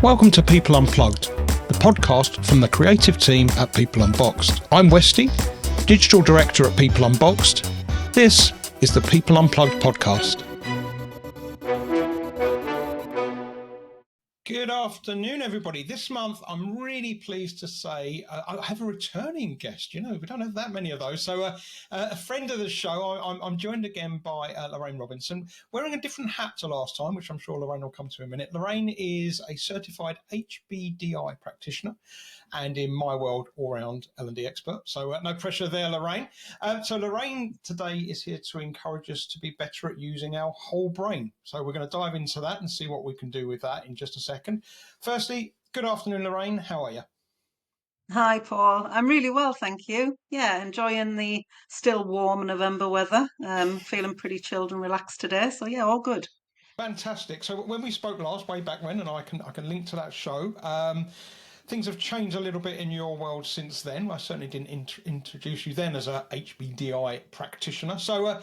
Welcome to People Unplugged, the podcast from the creative team at People Unboxed. I'm Westy, Digital Director at People Unboxed. This is the People Unplugged podcast. Good afternoon, everybody. This month, I'm really pleased to say I have a returning guest. You know, we don't have that many of those. So a friend of the show, I'm joined again by Lorraine Robinson, wearing a different hat to last time, which I'm sure Lorraine will come to in a minute. Lorraine is a certified HDBI practitioner and, in my world, all-round L&D expert. So no pressure there, Lorraine. So Lorraine today is here to encourage us to be better at using our whole brain. So we're going to dive into that and see what we can do with that in just a second. Firstly, good afternoon, Lorraine. How are you? Hi, Paul. I'm really well, thank you. Yeah, enjoying the still warm November weather. Feeling pretty chilled and relaxed today. So yeah, all good. Fantastic. So when we spoke last, way back when, and I can link to that show, things have changed a little bit in your world since then. I certainly didn't introduce you then as a HBDI practitioner. So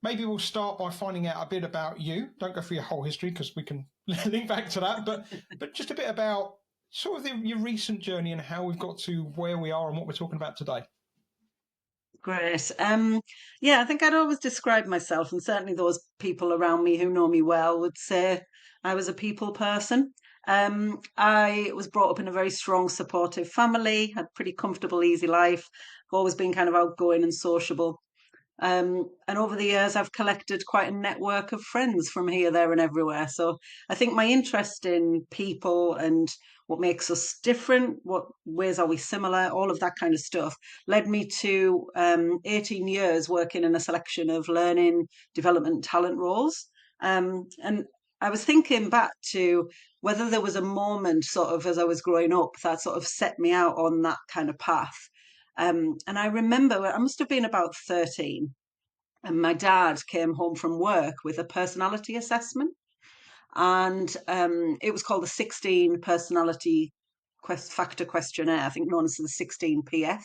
maybe we'll start by finding out a bit about you. Don't go through your whole history because we can link back to that, but just a bit about sort of your recent journey and how we've got to where we are and what we're talking about today. Great. Yeah, I think I'd always describe myself, and certainly those people around me who know me well would say I was a people person. I was brought up in a very strong, supportive family, had pretty comfortable, easy life, always been kind of outgoing and sociable. And over the years, I've collected quite a network of friends from here, there, and everywhere. So I think my interest in people and what makes us different, what ways are we similar, all of that kind of stuff, led me to 18 years working in a selection of learning, development, talent roles. And I was thinking back to whether there was a moment, sort of, as I was growing up, that sort of set me out on that kind of path. And I remember I must have been about 13, and my dad came home from work with a personality assessment. And it was called the 16 personality factor questionnaire, I think known as the 16PF.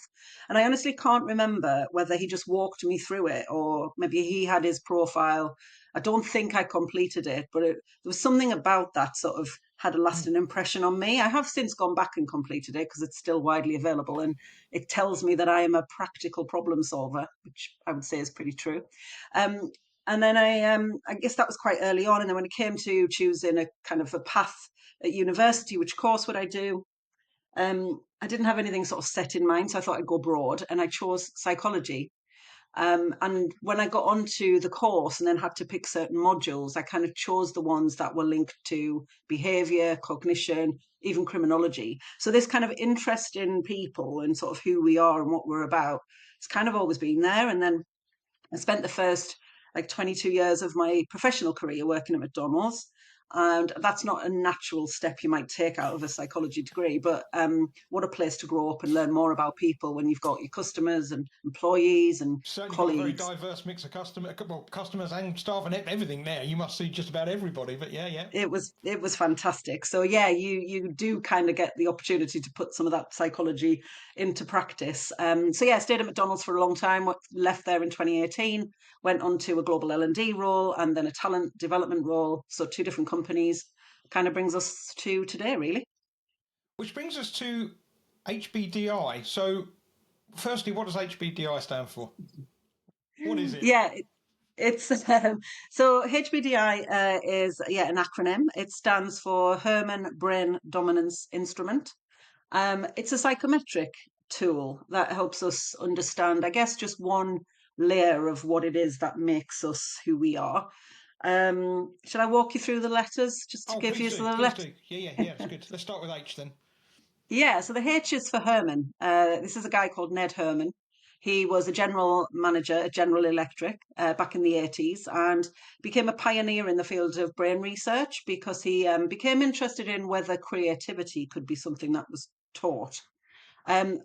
And I honestly can't remember whether he just walked me through it or maybe he had his profile. I don't think I completed it, but there was something about that sort of had a lasting impression on me. I have since gone back and completed it because it's still widely available, and it tells me that I am a practical problem solver, which I would say is pretty true. Um, and then I guess that was quite early on. And then when it came to choosing a kind of a path at university, which course would I do? I didn't have anything sort of set in mind, so I thought I'd go broad, and I chose psychology. And when I got onto the course and then had to pick certain modules, I kind of chose the ones that were linked to behavior, cognition, even criminology. So this kind of interest in people and sort of who we are and what we're about, it's kind of always been there. And then I spent the first like 22 years of my professional career working at McDonald's. And that's not a natural step you might take out of a psychology degree, but what a place to grow up and learn more about people when you've got your customers and employees and Certainly got a very colleagues. diverse mix of customers and staff and everything there. You must see just about everybody, but yeah. It was fantastic. So yeah, you do kind of get the opportunity to put some of that psychology into practice. So yeah, I stayed at McDonald's for a long time. Left there in 2018. Went on to a global L&D role and then a talent development role. So two different companies. Kind of brings us to today, really. Which brings us to HBDI. So, firstly, what does HBDI stand for? What is it? Yeah, it's so HBDI is an acronym. It stands for Herman Brain Dominance Instrument. It's a psychometric tool that helps us understand, I guess, just one layer of what it is that makes us who we are. Should I walk you through the letters just to Oh, give please you do, the please letters? do. Yeah, it's good. Let's start with H then. Yeah, so the H is for Herman. This is a guy called Ned Herman. He was a general manager at General Electric back in the 80s and became a pioneer in the field of brain research because he became interested in whether creativity could be something that was taught. And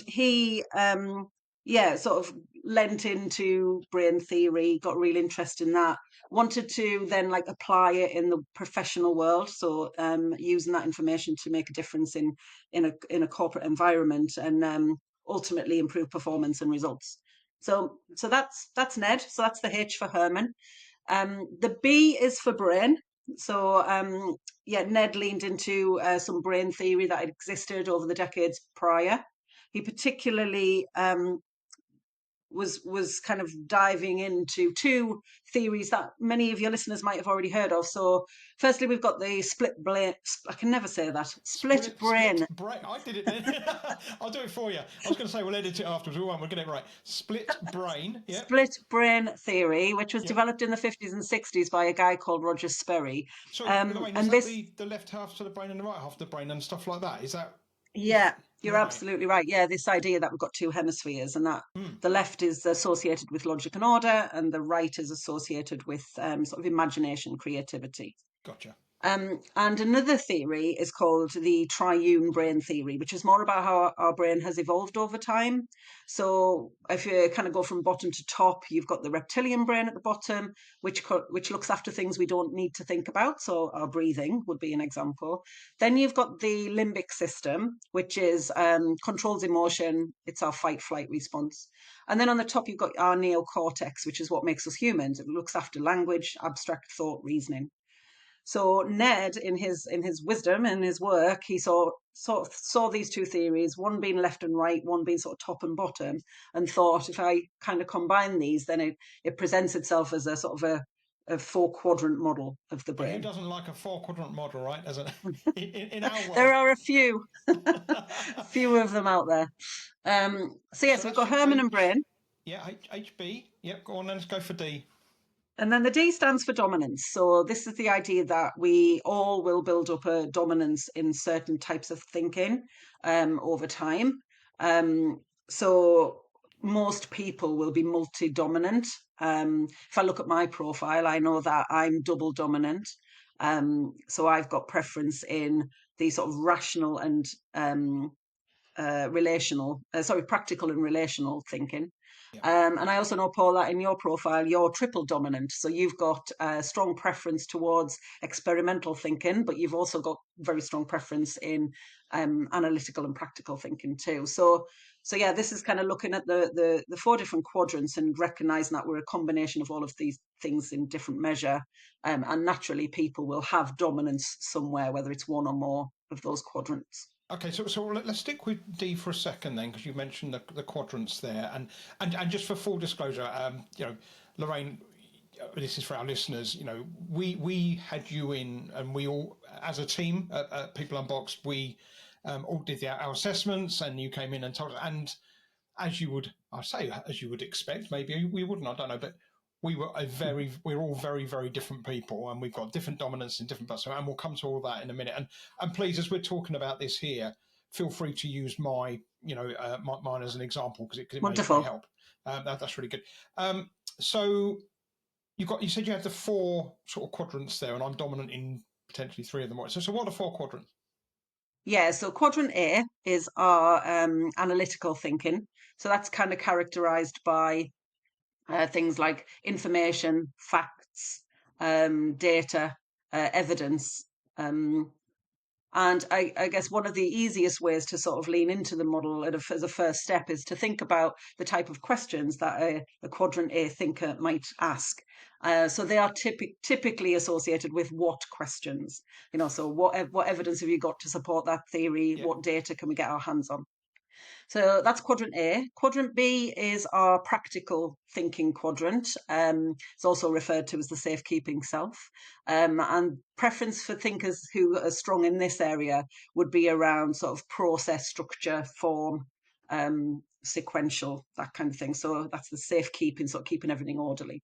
he, sort of lent into brain theory, got real interest in that, wanted to then like apply it in the professional world. So using that information to make a difference in a corporate environment and ultimately improve performance and results. So that's Ned. So that's the H for Herman. The B is for brain. So, yeah, Ned leaned into some brain theory that had existed over the decades prior. He particularly was kind of diving into two theories that many of your listeners might have already heard of. So, firstly, we've got the split brain. I can never say that. Split Split brain. brain. I did it then. I'll do it for you. I was going to say we'll edit it afterwards. We won't. We'll get it right. Split brain. Yep. Split brain theory, which was Yep. developed in the 50s and 60s by a guy called Roger Sperry. So, Lorraine, is And that this the left half to the brain and the right half to the brain and stuff like that? Is that Yeah, you're right? absolutely right. Yeah, this idea that we've got two hemispheres and that Hmm. the left is associated with logic and order and the right is associated with sort of imagination, creativity. Gotcha. And another theory is called the triune brain theory, which is more about how our brain has evolved over time. So, if you kind of go from bottom to top, you've got the reptilian brain at the bottom, which looks after things we don't need to think about. So, our breathing would be an example. Then you've got the limbic system, which is controls emotion. It's our fight flight response. And then on the top, you've got our neocortex, which is what makes us humans. It looks after language, abstract thought, reasoning. So Ned, in his wisdom and his work, he saw these two theories, one being left and right, one being sort of top and bottom, and thought if I kind of combine these, then it presents itself as a sort of a four quadrant model of the Yeah, who brain. doesn't like a four-quadrant model, right? Doesn't in our There world. are a few, few of them out there. So So yes, we've that's got your Herman and H. Brain. Yeah, HB. Yep. Go on, then let's go for D. And then the D stands for dominance. So this is the idea that we all will build up a dominance in certain types of thinking over time. So most people will be multi-dominant. If I look at my profile, I know that I'm double dominant. So I've got preference in the sort of rational and practical and relational thinking. Yeah. And I also know, Paul, that in your profile, you're triple dominant. So you've got a strong preference towards experimental thinking, but you've also got very strong preference in analytical and practical thinking too. So yeah, this is kind of looking at the four different quadrants and recognizing that we're a combination of all of these things in different measure. And naturally, people will have dominance somewhere, whether it's one or more of those quadrants. Okay, so let's stick with D for a second then, because you mentioned the quadrants there, and just for full disclosure, Lorraine, this is for our listeners. We had you in, and we all, as a team at People Unboxed, we all did our assessments, and you came in and told us, and as you would expect, maybe we wouldn't, I don't know, but we're all very, very different people, and we've got different dominance in different parts, and we'll come to all that in a minute. And please, as we're talking about this here, feel free to use mine as an example because it may Wonderful. help. That's really good. So you said you had the four sort of quadrants there, and I'm dominant in potentially three of them. So what are the four quadrants? Yeah, so quadrant A is our analytical thinking. So that's kind of characterized by things like information, facts, data, evidence. Um, and I guess one of the easiest ways to sort of lean into the model as a first step is to think about the type of questions that a quadrant A thinker might ask. So they are typically associated with what questions, so what evidence have you got to support that theory? Yeah. What data can we get our hands on? So that's quadrant A. Quadrant B is our practical thinking quadrant. It's also referred to as the safekeeping self. And preference for thinkers who are strong in this area would be around sort of process, structure, form, sequential, that kind of thing. So that's the safekeeping, sort of keeping everything orderly.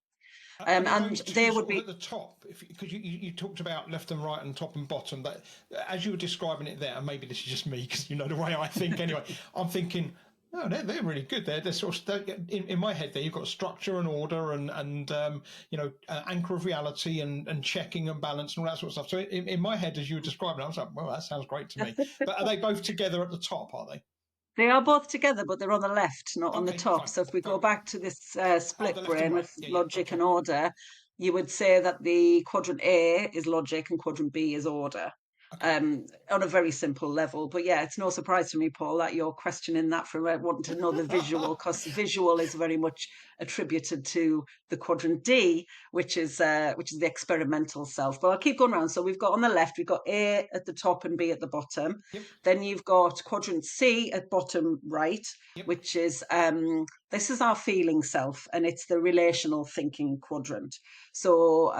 Are there And those two they would sort of be at the top? Because you talked about left and right and top and bottom, but as you were describing it there, and maybe this is just me because you know the way I think anyway, I'm thinking, no, they're really good. They're sort of in my head there. You've got structure and order and anchor of reality and checking and balance and all that sort of stuff. So in my head, as you were describing, I was like, well, that sounds great to me. But are they both together at the top? Are they? They are both together, but they're on the left, not on the Okay, top. fine. So if we go Fine. back to this Oh, split the left and brain right. with Yeah, logic gotcha. and order, you would say that the quadrant A is logic and quadrant B is order. Okay. on a very simple level. But yeah, it's no surprise to me, Paul, that you're questioning that from wanting to know the visual, because visual is very much attributed to the quadrant D, which is the experimental self. But I'll keep going around. So we've got on the left, we've got A at the top and B at the bottom. Yep. Then you've got quadrant C at bottom right, Yep. which is this is our feeling self, and it's the relational thinking quadrant. So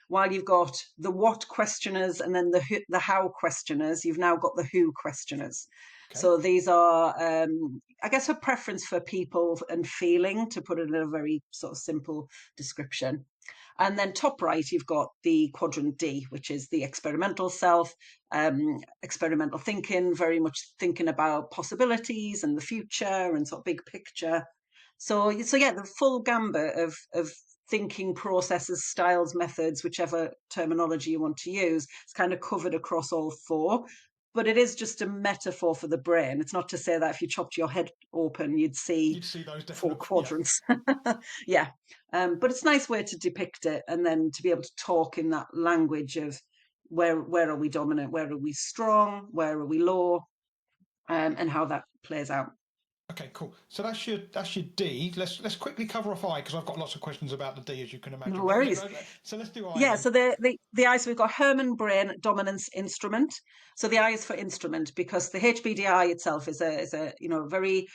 while you've got the what questioners and then the how questioners, you've now got the who questioners. Okay. So these are, I guess, a preference for people and feeling, to put it in a very sort of simple description. And then top right, you've got the quadrant D, which is the experimental self, experimental thinking, very much thinking about possibilities and the future and sort of big picture. So yeah, the full gambit of thinking processes, styles, methods, whichever terminology you want to use, it's kind of covered across all four. But it is just a metaphor for the brain. It's not to say that if you chopped your head open, you'd see You'd see those four definite. Yeah. quadrants. Yeah. But it's a nice way to depict it, and then to be able to talk in that language of where are we dominant, where are we strong, where are we low, and how that plays out. Okay, cool. So that's your D. Let's quickly cover off I because I've got lots of questions about the D as you can No imagine. But worries. so let's do I Yeah, then. so the I, so we've got Hermann brain dominance instrument. So the I is for instrument, because the HBDI itself is a very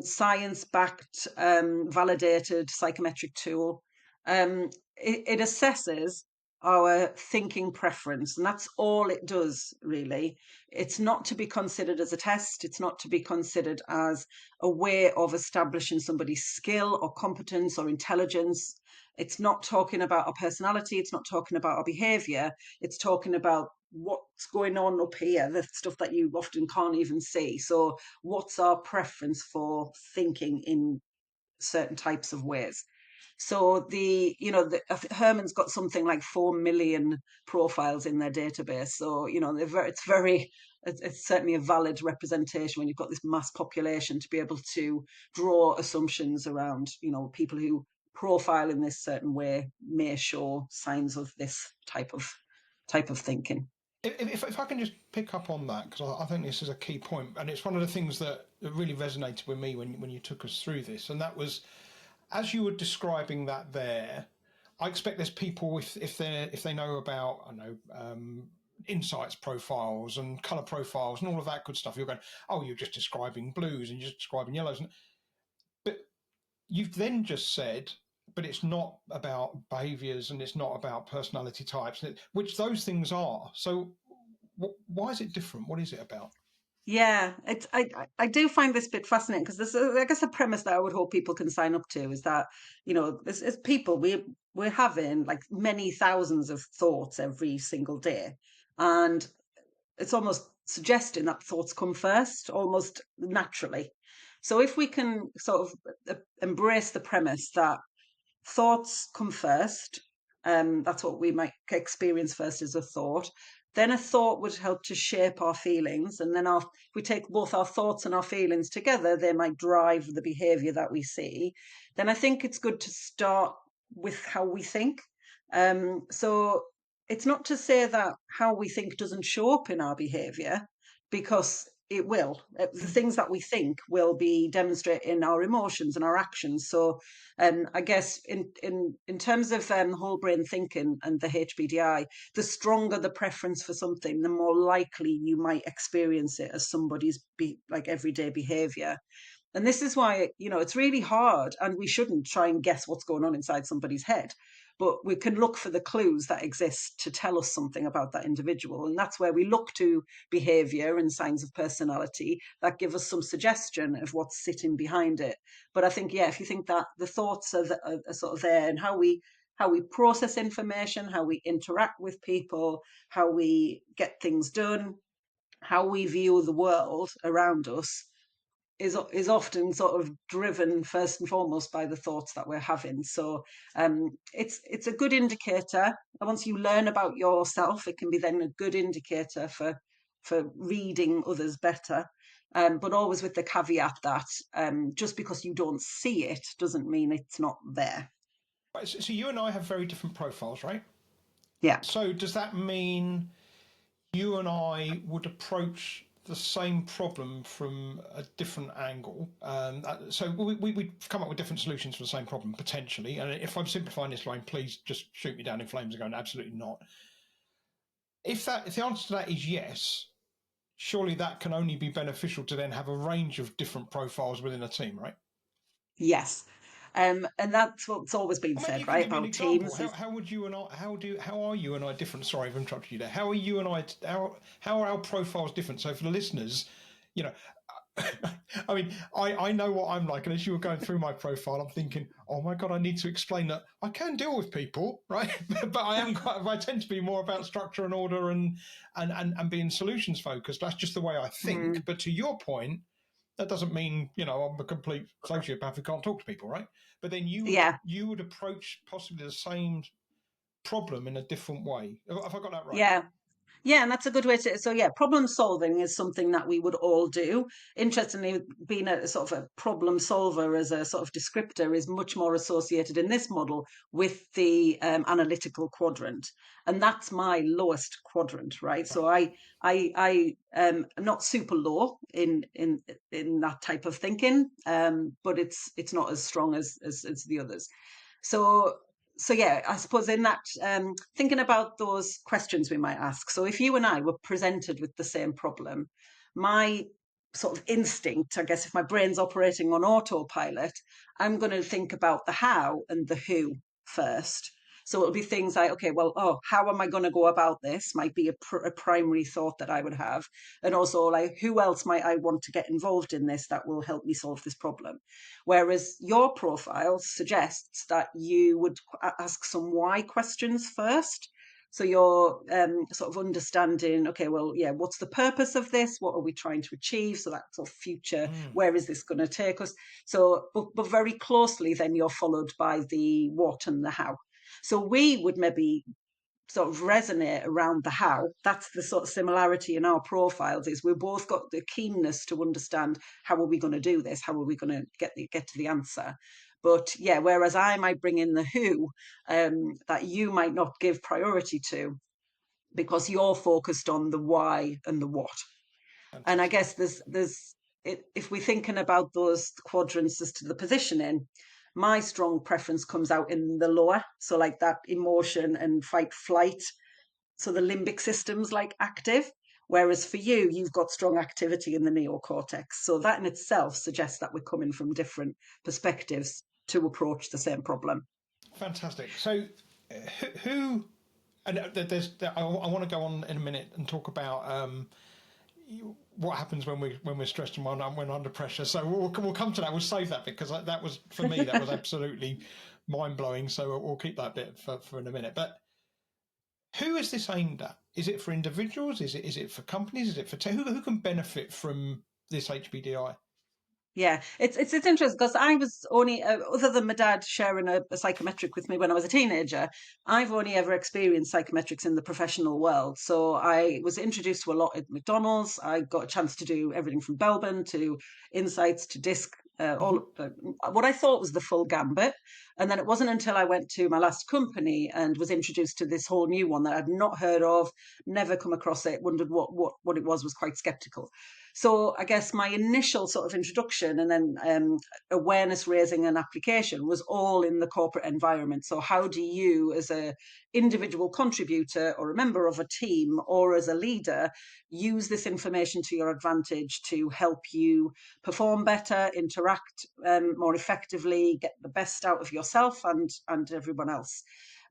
science backed, validated psychometric tool. It assesses our thinking preference, and that's all it does really. It's not to be considered as a test. It's not to be considered as a way of establishing somebody's skill or competence or intelligence. It's not talking about our personality. It's not talking about our behavior. It's talking about what's going on up here, the stuff that you often can't even see. So, what's our preference for thinking in certain types of ways? So Herman's got something like 4 million profiles in their database. So it's certainly a valid representation when you've got this mass population to be able to draw assumptions around people who profile in this certain way may show signs of this type of thinking. If I can just pick up on that because I think this is a key point, and it's one of the things that really resonated with me when you took us through this, and that was as you were describing that there. I expect there's people if they know about I know insights profiles and color profiles and all of that good stuff. You're going, oh, you're just describing blues and you're just describing yellows, but you've then just said, but it's not about behaviors and it's not about personality types, which those things are. So why is it different? What is it about? Yeah, I do find this bit fascinating, because this is, I guess, a premise that I would hope people can sign up to, is that as people, we're having like many thousands of thoughts every single day, and it's almost suggesting that thoughts come first, almost naturally. So if we can sort of embrace the premise that thoughts come first. That's what we might experience first as a thought. Then a thought would help to shape our feelings. And then if we take both our thoughts and our feelings together, they might drive the behavior that we see. Then I think it's good to start with how we think. So it's not to say that how we think doesn't show up in our behavior, because it will. The Mm. things that we think will be demonstrated in our emotions and our actions. So I guess in terms of whole brain thinking and the HBDI, the stronger the preference for something, the more likely you might experience it as somebody's like everyday behavior. And this is why, it's really hard, and we shouldn't try and guess what's going on inside somebody's head. But we can look for the clues that exist to tell us something about that individual. And that's where we look to behavior and signs of personality that give us some suggestion of what's sitting behind it. But I think, yeah, if you think that the thoughts are sort of there, and how we process information, how we interact with people, how we get things done, how we view the world around us, is often sort of driven first and foremost by the thoughts that we're having. So it's a good indicator. And once you learn about yourself, it can be then a good indicator for reading others better. But always with the caveat that just because you don't see it doesn't mean it's not there. So you and I have very different profiles, right? Yeah. So does that mean you and I would approach the same problem from a different angle. So we come up with different solutions for the same problem, potentially. And if I'm simplifying this, Lorraine, please just shoot me down in flames and going, absolutely not. If the answer to that is yes, surely that can only be beneficial to then have a range of different profiles within a team, right? Yes. And that's what's always been Or maybe said, you can right, give me an about example. teams is, How would you and I how are you and I different? Sorry, I've interrupted you there. How are you and I how are our profiles different? So for the listeners, you know, I mean, I know what I'm like, and as you were going through my profile, I'm thinking, oh my god, I need to explain that I can deal with people, right? But I tend to be more about structure and order and being solutions focused. That's just the way I think. mm, But to your point, that doesn't mean I'm a complete sociopath who can't talk to people, right? But then yeah. you would approach possibly the same problem in a different way. Have I got that right? Yeah. Yeah, and that's a good way to. So, yeah, problem solving is something that we would all do. Interestingly, being a sort of a problem solver as a sort of descriptor is much more associated in this model with the analytical quadrant, and that's my lowest quadrant, right? Right. So I am not super low in that type of thinking, but it's not as strong as the others. So so yeah, I suppose in that thinking about those questions we might ask. So if you and I were presented with the same problem, my sort of instinct, I guess, if my brain's operating on autopilot, I'm going to think about the how and the who first. So it'll be things like, okay, well, oh, how am I going to go about this? Might be a primary thought that I would have, and also like, who else might I want to get involved in this that will help me solve this problem? Whereas your profile suggests that you would ask some why questions first. So you're sort of understanding, okay, well, yeah, what's the purpose of this? What are we trying to achieve? So that sort of future, Mm, where is this going to take us? So, but very closely, then you're followed by the what and the how. So we would maybe sort of resonate around the how. That's the sort of similarity in our profiles, is we've both got the keenness to understand how are we going to do this, how are we going to get to the answer. But yeah, whereas I might bring in the who, that you might not give priority to because you're focused on the why and the what. And I fantastic. guess if we're thinking about those quadrants as to the positioning, my strong preference comes out in the lower. So like that emotion and fight flight. So the limbic system's like active. Whereas for you, you've got strong activity in the neocortex. So that in itself suggests that we're coming from different perspectives to approach the same problem. Fantastic. So, who and I want to go on in a minute and talk about what happens when we're stressed and when we're under pressure. So we'll come to that. We'll save that because that was for me that was absolutely mind blowing. So we'll keep that bit for in a minute. But who is this aimed at? Is it for individuals? Is it for companies? Is it for who can benefit from this HBDI? Yeah, it's interesting because I was only other than my dad sharing a psychometric with me when I was a teenager, I've only ever experienced psychometrics in the professional world. So I was introduced to a lot at McDonald's. I got a chance to do everything from Belbin to Insights to Disc, Mm-hmm. what I thought was the full gambit. And then it wasn't until I went to my last company and was introduced to this whole new one that I'd not heard of, never come across it, wondered what it was quite skeptical. So I guess my initial sort of introduction and then awareness raising and application was all in the corporate environment. So how do you, as a individual contributor or a member of a team or as a leader, use this information to your advantage to help you perform better, interact more effectively, get the best out of yourself and everyone else?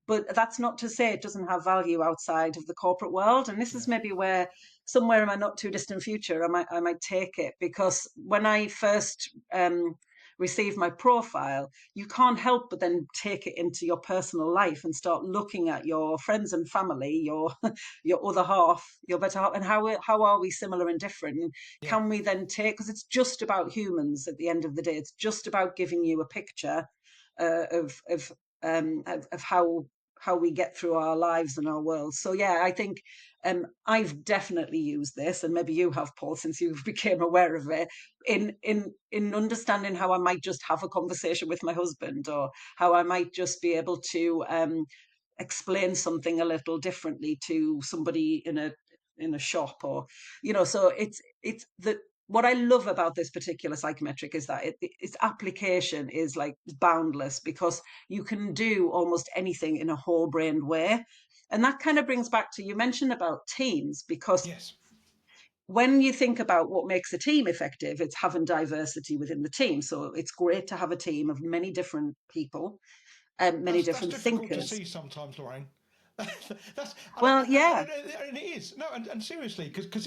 But that's not to say it doesn't have value outside of the corporate world. And this is Yeah. maybe where somewhere in my not too distant future I might take it, because when I first received my profile, you can't help but then take it into your personal life and start looking at your friends and family, your your other half, your better half, and how are we similar and different? And Yeah. can we then take, because it's just about humans at the end of the day, it's just about giving you a picture of how we get through our lives and our world. So yeah, I think I've definitely used this, and maybe you have, Paul, since you became aware of it, in understanding how I might just have a conversation with my husband, or how I might just be able to explain something a little differently to somebody in a shop, or so it's the what I love about this particular psychometric is that its application is like boundless, because you can do almost anything in a whole brained way. And that kind of brings back to, you mentioned about teams, because Yes. when you think about what makes a team effective, it's having diversity within the team. So it's great to have a team of many different people and many That's different difficult to thinkers. see sometimes, Lorraine. that's Well, yeah. and it is no, and seriously, because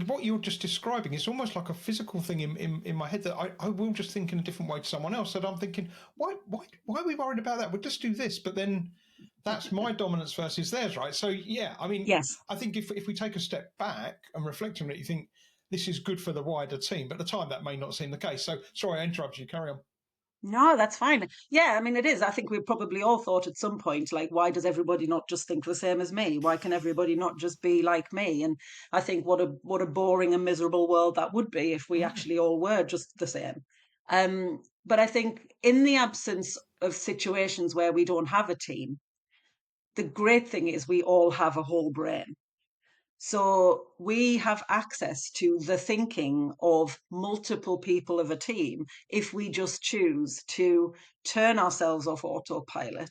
what you're just describing is almost like a physical thing in my head, that I will just think in a different way to someone else. That I'm thinking, why are we worried about that? We'll just do this, but then that's my dominance versus theirs, right? So yeah, I mean, Yes. I think if we take a step back and reflect on it, you think this is good for the wider team, but at the time that may not seem the case. So sorry, I interrupted you. Carry on. No, that's fine. Yeah, I mean, it is. I think we've probably all thought at some point, like, why does everybody not just think the same as me? Why can everybody not just be like me? And I think what a boring and miserable world that would be if we Mm. actually all were just the same. But I think in the absence of situations where we don't have a team, the great thing is we all have a whole brain. So we have access to the thinking of multiple people of a team if we just choose to turn ourselves off autopilot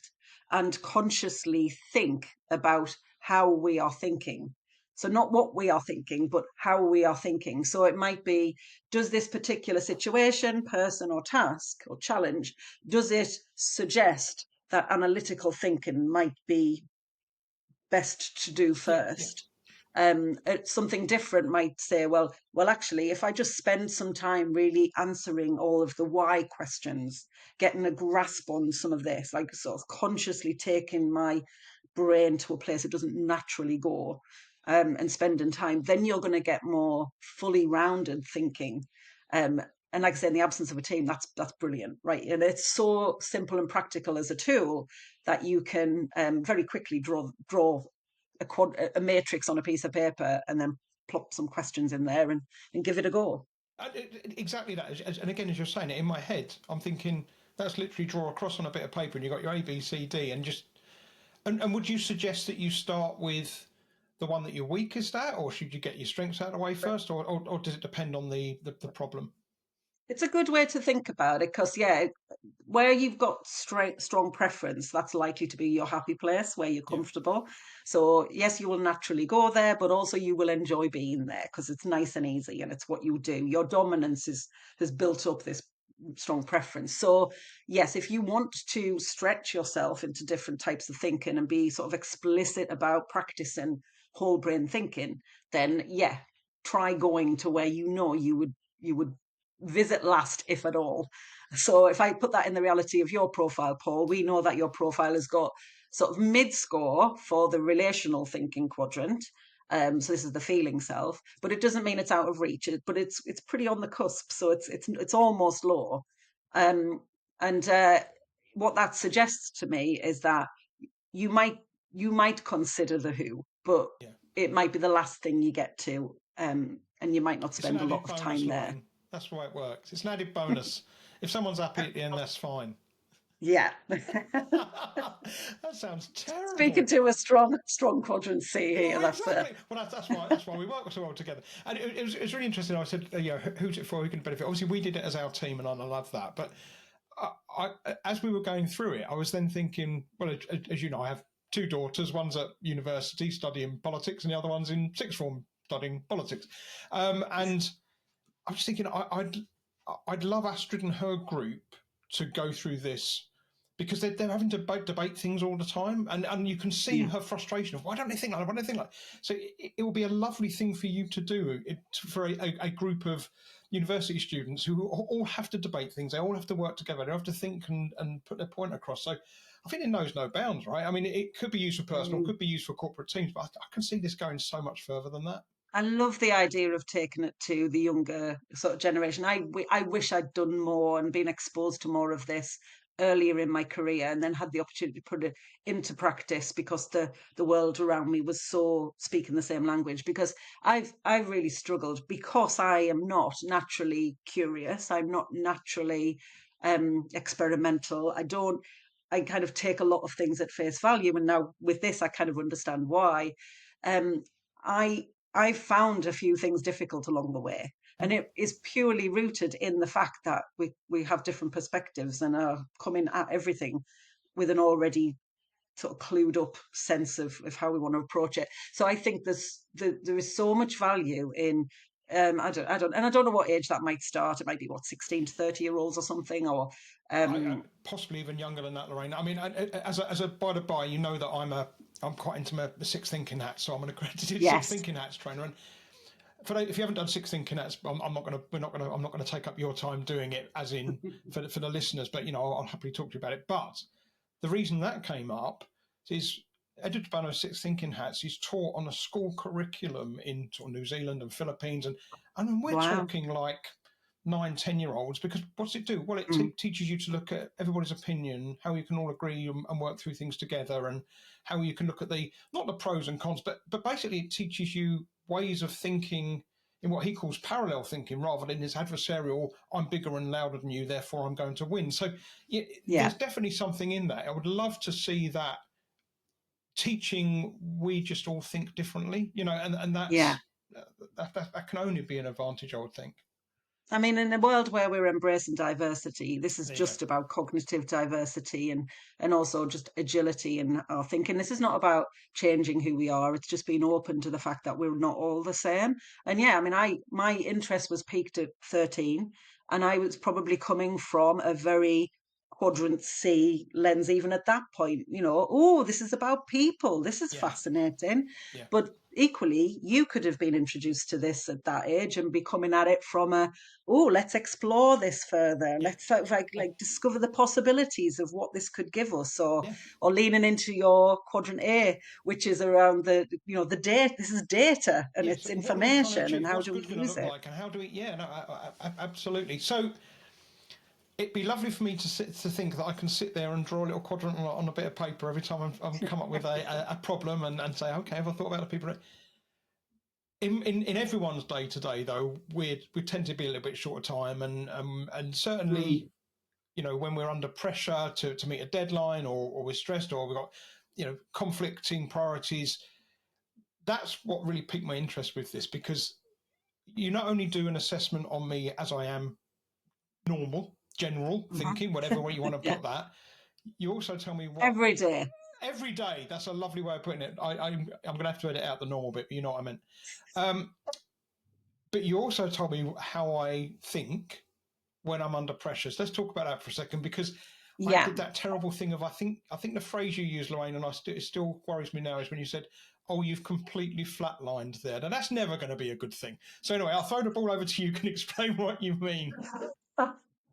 and consciously think about how we are thinking. So, not what we are thinking, but how we are thinking. So, it might be, does this particular situation, person, or task or challenge, does it suggest that analytical thinking might be best to do Yeah, yeah, first? Something different might say, well, actually, if I just spend some time really answering all of the why questions, getting a grasp on some of this, like sort of consciously taking my brain to a place it doesn't naturally go, and spending time, then you're going to get more fully rounded thinking. Um, and like I say, in the absence of a team, that's brilliant, right? And it's so simple and practical as a tool that you can very quickly draw a matrix on a piece of paper and then plop some questions in there and give it a go. exactly that. And again, as you're saying it in my head, I'm thinking that's literally draw a cross on a bit of paper, and you've got your A, B, C, D, and just and would you suggest that you start with the one that you're weakest at, or should you get your strengths out of the way first, or does it depend on the problem? It's a good way to think about it, because, yeah, where you've got strong preference, that's likely to be your happy place where you're Yeah, comfortable. So, yes, you will naturally go there, but also you will enjoy being there because it's nice and easy and it's what you do. Your dominance has built up this strong preference. So, yes, if you want to stretch yourself into different types of thinking and be sort of explicit about practicing whole brain thinking, then yeah, try going to where you would visit last, if at all. So if I put that in the reality of your profile, Paul, we know that your profile has got sort of mid score for the relational thinking quadrant. So this is the feeling self, but it doesn't mean it's out of reach. But it's pretty on the cusp, so it's almost low. Um, and what that suggests to me is that you might you might consider the who, but yeah. it might be the last thing you get to, and you might not It's an spend a lot added of bonus, time there. Lorraine. That's why it works. It's an added bonus. If someone's happy at the end, that's fine. Yeah. That sounds Speaking terrible. to a strong quadrant C here. Yeah, That's exactly. Well, that's why we work so well together. And it was really interesting. I said, who's it for? Who can benefit? Obviously, we did it as our team, and I love that. But as we were going through it, I was then thinking, well, as you know, I have two daughters. One's at university studying politics, and the other one's in sixth form studying politics. And I was thinking, I'd love Astrid and her group to go through this, because they're having to debate things all the time, and you can see yeah. her frustration of, why don't they think like that? Why don't they think like that? So it will be a lovely thing for you to do for a group of university students who all have to debate things. They all have to work together. They have to think and put their point across. So I think it knows no bounds, right? I mean, it could be used for personal, Mm. could be used for corporate teams, but I can see this going so much further than that. I love the idea of taking it to the younger sort of generation. I wish I'd done more and been exposed to more of this earlier in my career, and then had the opportunity to put it into practice, because the world around me was so speaking the same language. Because I've really struggled, because I am not naturally curious. I'm not naturally experimental. I kind of take a lot of things at face value, and now with this, I kind of understand why. Um, I I found a few things difficult along the way, and Mhm. it is purely rooted in the fact that we have different perspectives and are coming at everything with an already sort of clued up sense of how we want to approach it. So I think there is so much value in. I don't know what age that might start. It might be what 16 to 30 year olds or something, or I um, possibly even younger than that, Lorraine. I mean, as a by the by, you know that I'm quite into my six thinking hats, so I'm an accredited six yes, thinking hats trainer. And if you haven't done six thinking hats, I'm not going to we're not going to I'm not going to take up your time doing it, as in for the listeners. But I'll happily talk to you about it. But the reason that came up is Edward Banner Six Thinking Hats is taught on a school curriculum in New Zealand and Philippines, and we're wow, talking like 9, 10-year-olds, because what's it do? Well, it mm, teaches you to look at everybody's opinion, how you can all agree and work through things together, and how you can look at the not the pros and cons, but basically it teaches you ways of thinking in what he calls parallel thinking, rather than this adversarial, I'm bigger and louder than you, therefore I'm going to win. So yeah, yeah, there's definitely something in that. I would love to see that teaching we just all think differently, and yeah. that can only be an advantage, I would think. I mean, in a world where we're embracing diversity, this is There you go. just about cognitive diversity and also just agility in our thinking. This is not about changing who we are. It's just being open to the fact that we're not all the same. And yeah, I mean, I my interest was peaked at 13, and I was probably coming from a very quadrant C lens even at that point. Oh, this is about people. This is Yeah, fascinating. yeah, But equally, you could have been introduced to this at that age and be coming at it from a, oh, let's explore this further. yeah, Let's sort of or, like discover the possibilities of what this could give us, yeah, or leaning into your quadrant A, which is around the data. This is data and yeah. it's So what are we trying to information, and achieve? how What's do we good going to use look it? like, and how do we? Yeah, no, absolutely. So it'd be lovely for me to think that I can sit there and draw a little quadrant on a bit of paper every time I'm come up with a problem, and say, okay, have I thought about the people? In everyone's day to day, though, we tend to be a little bit short of time, and certainly, Mm, when we're under pressure to meet a deadline, or we're stressed, or we've got conflicting priorities. That's what really piqued my interest with this, because you not only do an assessment on me as I am, normal, general mhm. thinking, whatever way you want to Yeah, put that, you also tell me what every day. every day. That's a lovely way of putting it. I'm going to have to edit out the normal bit, but you know what I meant. Um, but you also told me how I think when I'm under pressure. So let's talk about that for a second, because I Yeah. did that terrible thing of I think the phrase you used, Lorraine, and it still worries me now, is when you said, "Oh, you've completely flatlined there." Now that's never going to be a good thing. So anyway, I'll throw the ball over to you. You can explain what you mean.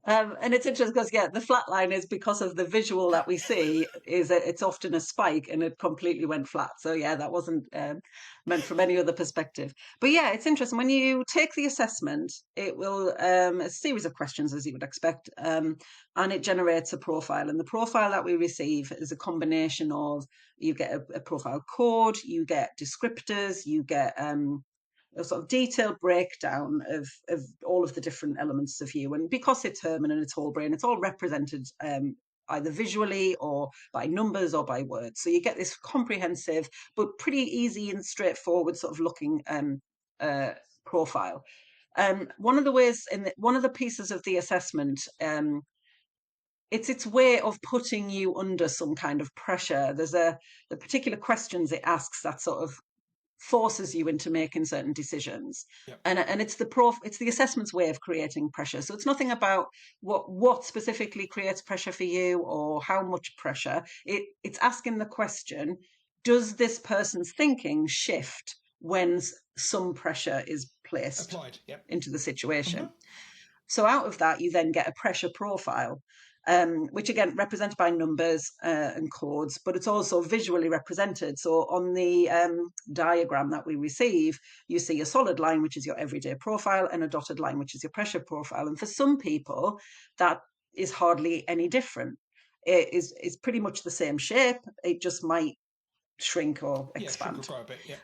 And it's interesting because yeah, the flat line is because of the visual that we see is that it's often a spike and it completely went flat. So yeah, that wasn't meant from any other perspective. But yeah, it's interesting when you take the assessment, it will a series of questions as you would expect, and it generates a profile. And the profile that we receive is a combination of you get a profile code, you get descriptors, you get a sort of detailed breakdown of all of the different elements of you. And because it's Herman and it's whole brain, it's all represented either visually or by numbers or by words. So you get this comprehensive but pretty easy and straightforward sort of looking uh, profile. One of the ways one of the pieces of the assessment, it's its way of putting you under some kind of pressure. There's the particular questions it asks that sort of forces you into making certain decisions. Yeah, And it's the assessment's way of creating pressure. So it's nothing about what specifically creates pressure for you or how much pressure. It's asking the question, does this person's thinking shift when some pressure is placed applied. Yeah. into the Mm-hmm. situation? So out of that, you then get a pressure profile, which again represented by numbers and codes, but it's also visually represented. So on the diagram that we receive, you see a solid line, which is your everyday profile, and a dotted line, which is your pressure profile. And for some people, that is hardly any different. It is pretty much the same shape. It just might shrink or Yeah, shrink or expand. grow a bit. Yeah.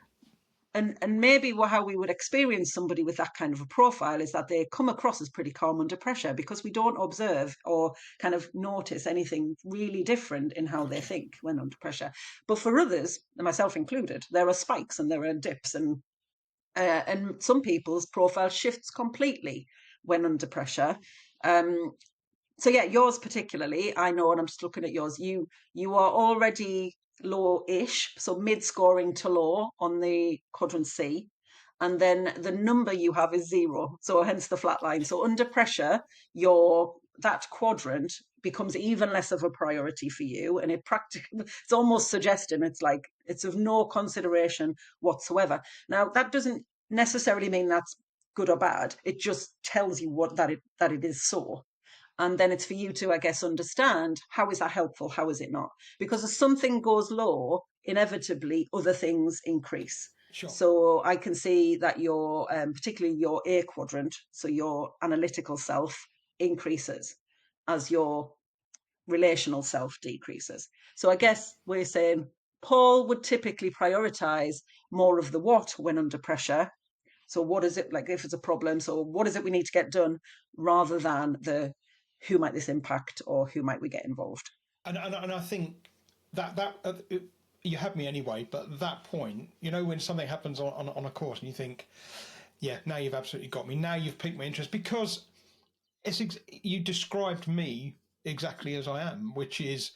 and maybe how we would experience somebody with that kind of a profile is that they come across as pretty calm under pressure because we don't observe or kind of notice anything really different in how they Gotcha. think when under pressure. But for others, myself included, there are spikes and there are dips, and some people's profile shifts completely when under pressure. Um, so yeah, yours particularly, I know, and I'm just looking at yours. You are already low-ish, so mid-scoring to low on the quadrant C, and then the number you have is 0, so hence the flat line. So under pressure, your that quadrant becomes even less of a priority for you, and it practically it's almost suggesting it's like it's of no consideration whatsoever. Now that doesn't necessarily mean that's good or bad. It just tells you what that it is so. And then it's for you to, I guess, understand how is that helpful, how is it not? Because as something goes low, inevitably other things increase. Sure. So I can see that your, particularly your A quadrant, so your analytical self increases as your relational self decreases. So I Yeah. guess we're saying Paul would typically prioritize more of the what when under pressure. So what is it like if it's a problem? So what is it we need to get done rather than the who might this impact or who might we get involved? And I think you had me anyway, but that point, when something happens on a course and you think, yeah, now you've absolutely got me. Now you've piqued my interest because you described me exactly as I am, which is,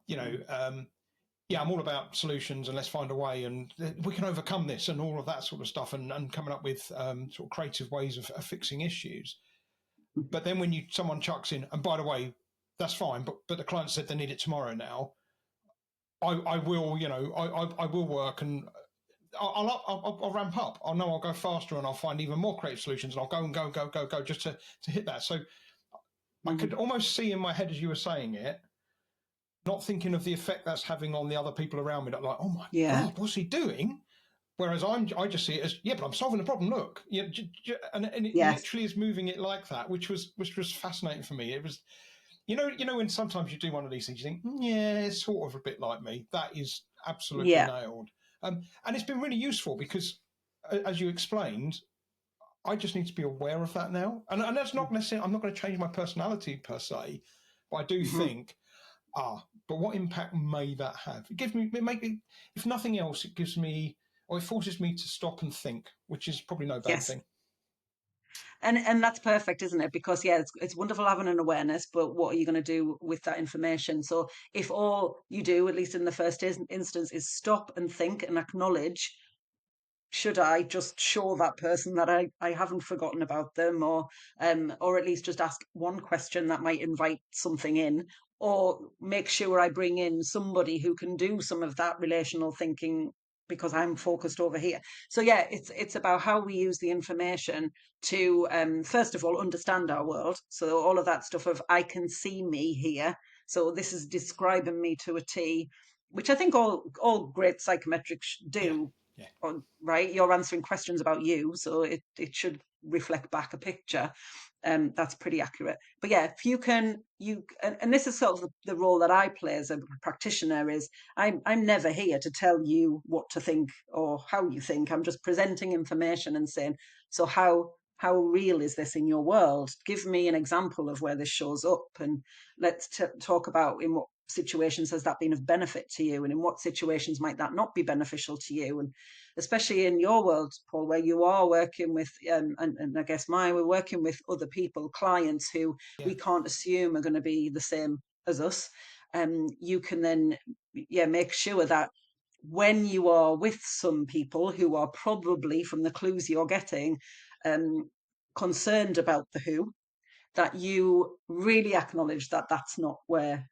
you know, Mm. yeah, I'm all about solutions and let's find a way and we can overcome this and all of that sort of stuff and coming up with sort of creative ways of fixing issues. But then when someone chucks in, and by the way, that's fine, but the client said they need it tomorrow now. I will, I will work and I'll ramp up. I know I'll go faster and I'll find even more creative solutions and I'll go and go, go, go, go just to hit that. So I could Mm. almost see in my head as you were saying it, not thinking of the effect that's having on the other people around me. That like, oh my Yeah. God, what's he doing? Whereas I just see it as, yeah, but I'm solving the problem. Look, and it Yes. literally is moving it like that, which was fascinating for me. It was, when sometimes you do one of these things, you think, yeah, it's sort of a bit like me. That is absolutely Yeah. nailed. And it's been really useful because, as you explained, I just need to be aware of that now. And that's not necessarily, I'm not going to change my personality per se, but I do Mm-hmm. think, but what impact may that have? If nothing else, it gives me, or it forces me to stop and think, which is probably no bad Yes. thing. And that's perfect, isn't it? Because yeah, it's wonderful having an awareness, but what are you going to do with that information? So if all you do, at least in the first instance, is stop and think and acknowledge, should I just show that person that I haven't forgotten about them, or at least just ask one question that might invite something in, or make sure I bring in somebody who can do some of that relational thinking because I'm focused over here. So yeah, it's about how we use the information to first of all understand our world. So all of that stuff of I can see me here. So this is describing me to a T, which I think all great psychometrics Yeah, do, yeah, right? You're answering questions about you, so it should reflect back a picture. That's pretty accurate. But yeah, if you can, and this is sort of the role that I play as a practitioner is I'm never here to tell you what to think or how you think. I'm just presenting information and saying, so how real is this in your world? Give me an example of where this shows up, and let's talk about in what situations has that been of benefit to you, and in what situations might that not be beneficial to you, and especially in your world, Paul, where you are working with, and I guess we're working with other people, clients who yeah, we can't assume are going to be the same as us. You can then, yeah, make sure that when you are with some people who are probably, from the clues you're getting, um, concerned about the who, that you really acknowledge that that's not where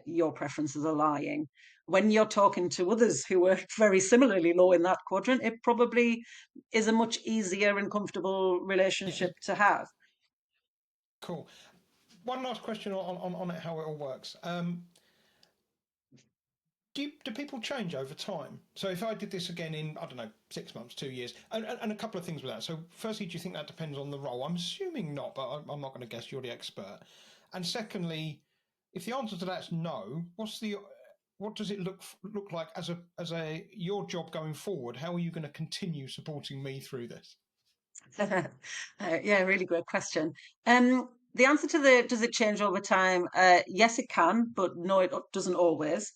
your preferences are lying. When you're talking to others who are very similarly low in that quadrant, it probably is a much easier and comfortable yeah. relationship to have. Cool. One last question on it, how it all works. Do people change over time? So if I did this again in, I don't know, 6 months, 2 years, and a couple of things with that. So firstly, do you think that depends on the role? I'm assuming not, but I'm not going to guess. You're the expert. And secondly, if the answer to that's no, what's the what does it look like as a your job going forward? How are you going to continue supporting me through this? Yeah, really great question. The answer to the does it change over time? Yes, it can, but no, it doesn't always.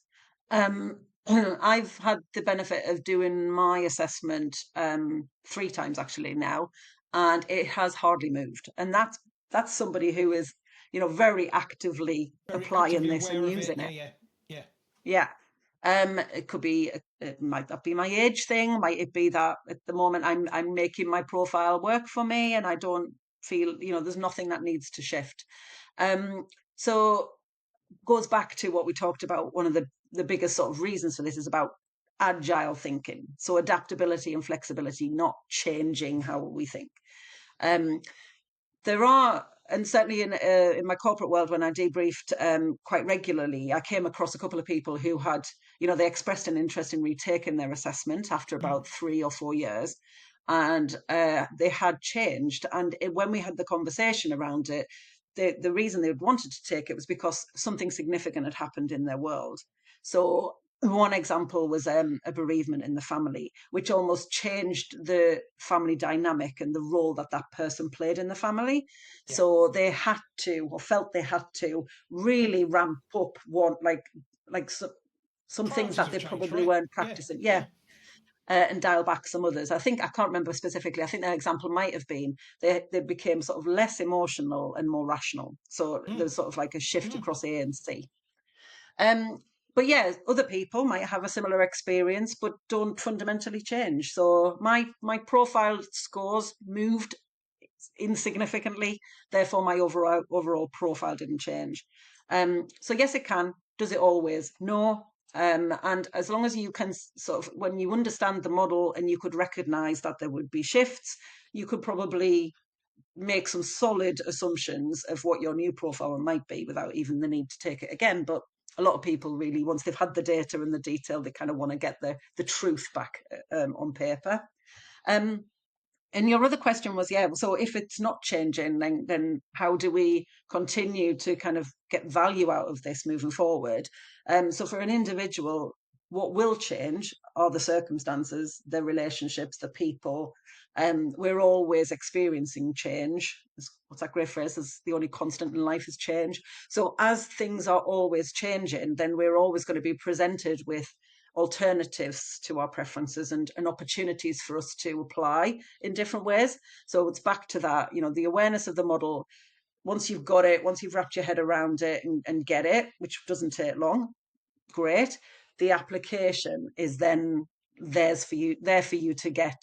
I've had the benefit of doing my assessment 3 times actually now, and it has hardly moved. And that's somebody who is, very actively Very applying actively this and aware of it. using Yeah, it. yeah, yeah. Yeah. It could be, it might not be my age thing. Might it be that at the moment I'm making my profile work for me, and I don't feel, there's nothing that needs to shift. So goes back to what we talked about. One of the biggest sort of reasons for this is about agile thinking. So adaptability and flexibility, not changing how we think. Um, there are, and certainly in my corporate world, when I debriefed quite regularly, I came across a couple of people who had, they expressed an interest in retaking their assessment after Mm. about 3 or 4 years, and they had changed. And when we had the conversation around it, the reason they wanted to take it was because something significant had happened in their world. So one example was a bereavement in the family, which almost changed the family dynamic and the role that that person played in the family. Yeah. So they had to, or felt they had to, really ramp up some things Priorities that have they changed, probably right? weren't Yeah, practicing. Yeah. yeah. And dial back some others. I can't remember specifically. I think that example might have been they became sort of less emotional and more rational. So Mm, there's sort of like a shift mm. across A and C. Um, but yeah, other people might have a similar experience, but don't fundamentally change. So my profile scores moved insignificantly. Therefore, my overall profile didn't change. So yes, it can. Does it always? No. And as long as you can sort of, when you understand the model and you could recognize that there would be shifts, you could probably make some solid assumptions of what your new profile might be without even the need to take it again. But a lot of people really, once they've had the data and the detail, they kind of want to get the truth back on paper. Um, and your other question was, yeah, so if it's not changing, then how do we continue to kind of get value out of this moving forward? So for an individual, what will change are the circumstances, the relationships, the people. We're always experiencing change. What's that great phrase? Is the only constant in life is change. So as things are always changing, then we're always going to be presented with alternatives to our preferences and opportunities for us to apply in different ways. So it's back to that, the awareness of the model. Once you've got it, once you've wrapped your head around it and get it, which doesn't take long, great. The application is then there for you to get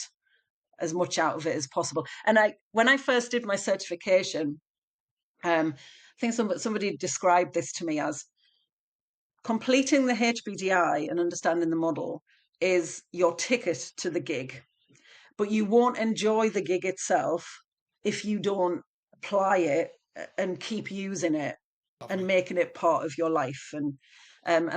as much out of it as possible. And when I first did my certification, I think somebody described this to me as completing the HBDI and understanding the model is your ticket to the gig, but you won't enjoy the gig itself if you don't apply it and keep using it and Lovely. making it part of your life. And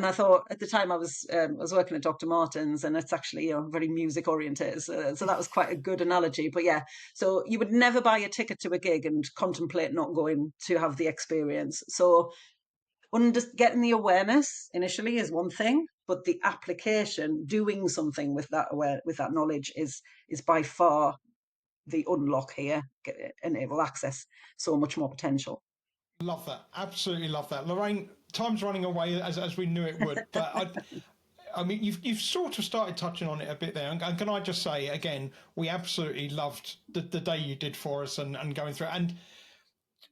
I thought at the time I was working at Dr. Martin's, and it's actually very music oriented, so that was quite a good analogy. But yeah, so you would never buy a ticket to a gig and contemplate not going to have the experience. So getting the awareness initially is one thing, but the application, doing something with that knowledge is by far the unlock here, and it will access so much more potential. Love that. Absolutely love that. Lorraine, time's running away as we knew it would, but I mean, you've sort of started touching on it a bit there, and can I just say again, we absolutely loved the day you did for us and going through it. And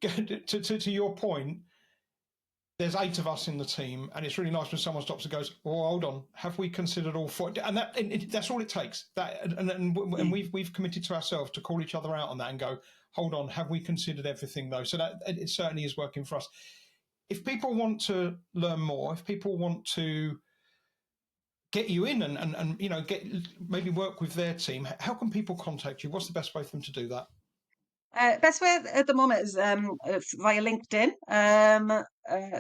to your point, there's 8 of us in the team, and it's really nice when someone stops and goes, "Oh, hold on, have we considered all 4?" And that's all it takes. And Yeah. we've committed to ourselves to call each other out on that and go, "Hold on, have we considered everything though?" So that it certainly is working for us. If people want to learn more, if people want to get you in and get maybe work with their team, how can people contact you? What's the best way for them to do that? Best way at the moment is via LinkedIn.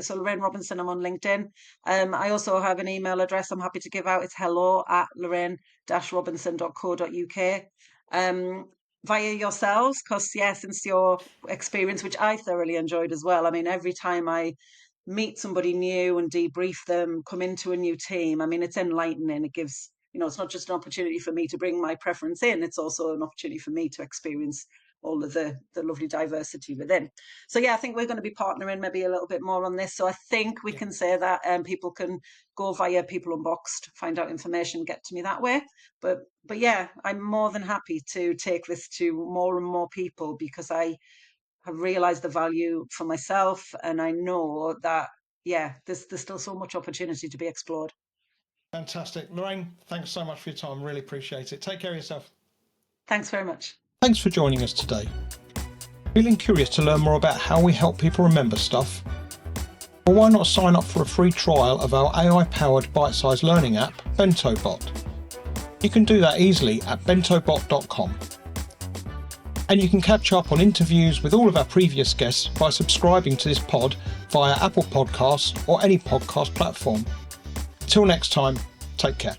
So Lorraine Robinson, I'm on LinkedIn. I also have an email address I'm happy to give out. It's hello@lorraine-robinson.co.uk. Via yourselves, because yeah, since your experience, which I thoroughly enjoyed as well. I mean, every time I meet somebody new and debrief them, come into a new team. I mean, it's enlightening. It gives, it's not just an opportunity for me to bring my preference in, it's also an opportunity for me to experience all of the lovely diversity within. So yeah, I think we're going to be partnering maybe a little bit more on this. So I think we can say that people can go via People Unboxed, find out information, get to me that way. But yeah, I'm more than happy to take this to more and more people, because I have realized the value for myself, and I know that there's still so much opportunity to be explored. Fantastic. Lorraine, thanks so much for your time. Really appreciate it. Take care of yourself. Thanks very much. Thanks for joining us today. Feeling curious to learn more about how we help people remember stuff? Well, why not sign up for a free trial of our AI-powered bite-sized learning app, BentoBot? You can do that easily at bentobot.com. And you can catch up on interviews with all of our previous guests by subscribing to this pod via Apple Podcasts or any podcast platform. Till next time, take care.